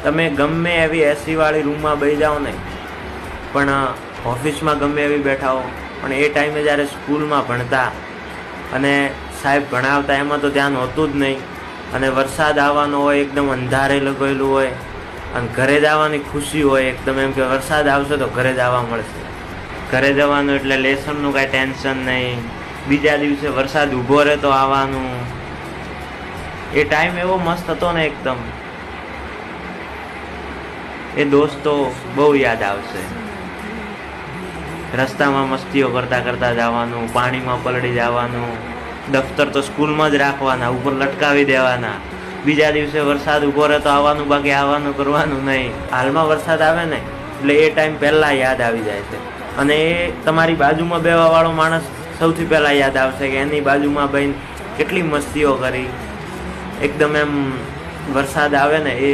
તમે ગમે એવી એસીવાળી રૂમમાં બેસી જાઓ ને, પણ ઓફિસમાં ગમે એવી બેઠા હો, પણ એ ટાઈમે જ્યારે સ્કૂલમાં ભણતા અને સાહેબ ભણાવતા એમાં તો ધ્યાન હોતું જ નહીં, અને વરસાદ આવવાનો હોય, એકદમ અંધારે લગાવેલું હોય, અને ઘરે જવાની ખુશી હોય એકદમ, એમ કે વરસાદ આવશે તો ઘરે જવા મળશે. ઘરે જવાનું એટલે લેસનનું કાંઈ ટેન્શન નહીં, બીજા દિવસે વરસાદ ઊભો રહે તો આવવાનું. એ ટાઈમ એવો મસ્ત હતો ને એકદમ. એ દોસ્તો બહુ યાદ આવશે. રસ્તામાં મસ્તીઓ કરતા કરતા જવાનું, પાણીમાં પલળી જવાનું, દફતર તો સ્કૂલમાં જ રાખવાના, ઉપર લટકાવી દેવાના. બીજા દિવસે વરસાદ ઊભો રહે તો આવવાનું, બાકી આવવાનું કરવાનું નહીં. હાલમાં વરસાદ આવે ને એટલે એ ટાઈમ પહેલાં યાદ આવી જાય છે, અને એ તમારી બાજુમાં બેવાવાળો માણસ સૌથી પહેલાં યાદ આવશે કે એની બાજુમાં બેન કેટલી મસ્તીઓ કરી. એકદમ એમ વરસાદ આવે ને એ